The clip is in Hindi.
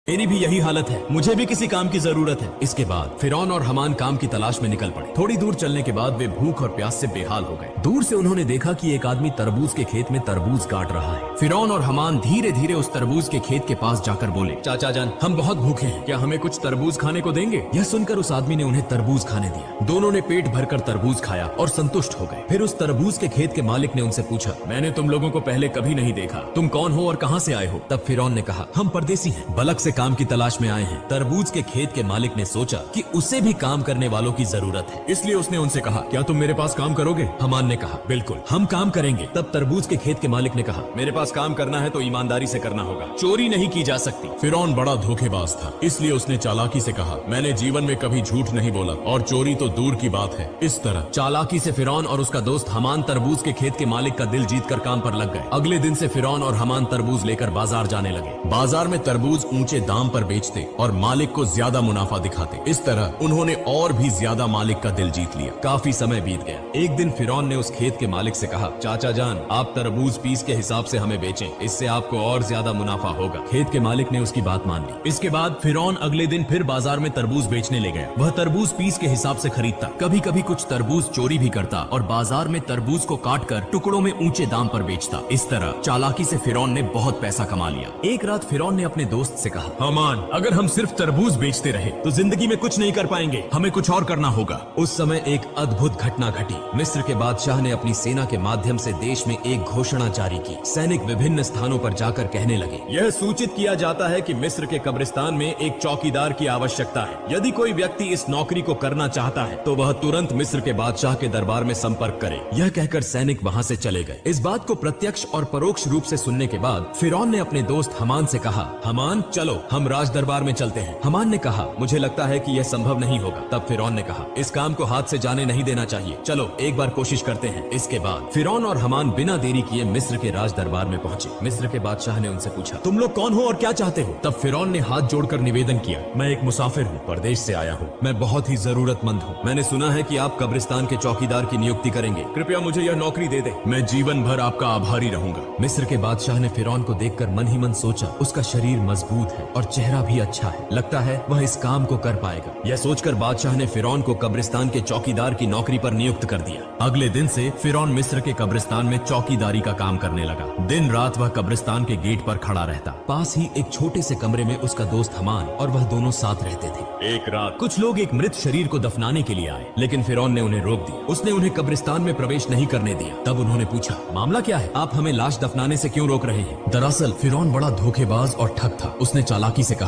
मेरी भी यही हालत है, मुझे भी किसी काम की जरूरत है। इसके बाद फिरौन और हमान काम की तलाश में निकल पड़े। थोड़ी दूर चलने के बाद वे भूख और प्यास से बेहाल हो गए। दूर से उन्होंने देखा कि एक आदमी तरबूज के खेत में तरबूज काट रहा है। फिरौन और हमान धीरे धीरे उस तरबूज के खेत के पास जाकर बोले, चाचा जान, हम बहुत भूखे हैं, क्या हमें कुछ तरबूज खाने को देंगे? यह सुनकर उस आदमी ने उन्हें तरबूज खाने दिया। दोनों ने पेट भरकर तरबूज खाया और संतुष्ट हो गए। फिर उस तरबूज के खेत के मालिक ने उनसे पूछा, मैंने तुम लोगों को पहले कभी नहीं देखा, तुम कौन हो और कहाँ से आए हो? तब फिरौन ने कहा, हम परदेसी हैं, बलक से काम की तलाश में आए हैं। तरबूज के खेत के मालिक ने सोचा कि उसे भी काम करने वालों की जरूरत है, इसलिए उसने उनसे कहा, क्या तुम मेरे पास काम करोगे? हमान ने कहा, बिल्कुल, हम काम करेंगे। तब तरबूज के खेत के मालिक ने कहा, मेरे पास काम करना है तो ईमानदारी से करना होगा, चोरी नहीं की जा सकती। फिरौन बड़ा धोखेबाज था, इसलिए उसने चालाकी से कहा, मैंने जीवन में कभी झूठ नहीं बोला और चोरी तो दूर की बात है। इस तरह चालाकी से फिरौन और उसका दोस्त हमान तरबूज के खेत के मालिक का दिल जीतकर काम पर लग गए। अगले दिन से फिरौन और हमान तरबूज लेकर बाजार जाने लगे। बाजार में तरबूज ऊंचे दाम पर बेचते और मालिक को ज्यादा मुनाफा दिखाते। इस तरह उन्होंने और भी ज्यादा मालिक का दिल जीत लिया। काफी समय बीत गया। एक दिन फिरौन ने उस खेत के मालिक से कहा, चाचा जान, आप तरबूज पीस के हिसाब से हमें बेचें, इससे आपको और ज्यादा मुनाफा होगा। खेत के मालिक ने उसकी बात मान ली। इसके बाद फिरौन अगले दिन फिर बाजार में तरबूज बेचने ले गया। वह तरबूज पीस के हिसाब से खरीदता, कभी कभी कुछ तरबूज चोरी भी करता और बाजार में तरबूज को काटकर टुकड़ों में ऊंचे दाम पर बेचता। इस तरह चालाकी से फिरौन ने बहुत पैसा कमा लिया। एक रात फिरौन ने अपने दोस्त से कहा, हमान, अगर हम सिर्फ तरबूज बेचते रहे तो जिंदगी में कुछ नहीं कर पाएंगे, हमें कुछ और करना होगा। उस समय एक अद्भुत घटना घटी। मिस्र के बादशाह ने अपनी सेना के माध्यम से देश में एक घोषणा जारी की। सैनिक विभिन्न स्थानों पर जाकर कहने लगे, यह सूचित किया जाता है कि मिस्र के कब्रिस्तान में एक चौकीदार की आवश्यकता है। यदि कोई व्यक्ति इस नौकरी को करना चाहता है तो वह तुरंत मिस्र के बादशाह के दरबार में संपर्क करे। यह कहकर सैनिक वहाँ से चले गए। इस बात को प्रत्यक्ष और परोक्ष रूप से सुनने के बाद फिरौन ने अपने दोस्त हमान से कहा, हमान, चलो हम राज दरबार में चलते हैं। हमान ने कहा, मुझे लगता है कि यह संभव नहीं होगा। तब फिरौन ने कहा, इस काम को हाथ से जाने नहीं देना चाहिए, चलो एक बार कोशिश करते हैं। इसके बाद फिरौन और हमान बिना देरी किए मिस्र के राज दरबार में पहुंचे। मिस्र के बादशाह ने उनसे पूछा, तुम लोग कौन हो और क्या चाहते हो? तब फिरौन ने हाथ जोड़कर निवेदन किया, मैं एक मुसाफिर हूँ, परदेश से आया हूँ, मैं बहुत ही जरूरतमंद हूँ। मैंने सुना है कि आप कब्रिस्तान के चौकीदार की नियुक्ति करेंगे, कृपया मुझे यह नौकरी दे दे, मैं जीवन भर आपका आभारी रहूंगा। मिस्र के बादशाह ने फिरौन को देखकर मन ही मन सोचा, उसका शरीर मजबूत है और चेहरा भी अच्छा है, लगता है वह इस काम को कर पाएगा। यह सोचकर बादशाह ने फिरौन को कब्रिस्तान के चौकीदार की नौकरी पर नियुक्त कर दिया। अगले दिन से फिरौन मिस्र के कब्रिस्तान में चौकीदारी का काम करने लगा। दिन रात वह कब्रिस्तान के गेट पर खड़ा रहता। पास ही एक छोटे से कमरे में उसका दोस्त हमान और वह दोनों साथ रहते थे। एक रात कुछ लोग एक मृत शरीर को दफनाने के लिए आए, लेकिन फिरौन ने उन्हें रोक दिया। उसने उन्हें कब्रिस्तान में प्रवेश नहीं करने दिया। तब उन्होंने पूछा, मामला क्या है? आप हमें लाश दफनाने से क्यों रोक रहे हैं? दरअसल फिरौन बड़ा धोखेबाज और ठग था। उसने चालाकी से कहा,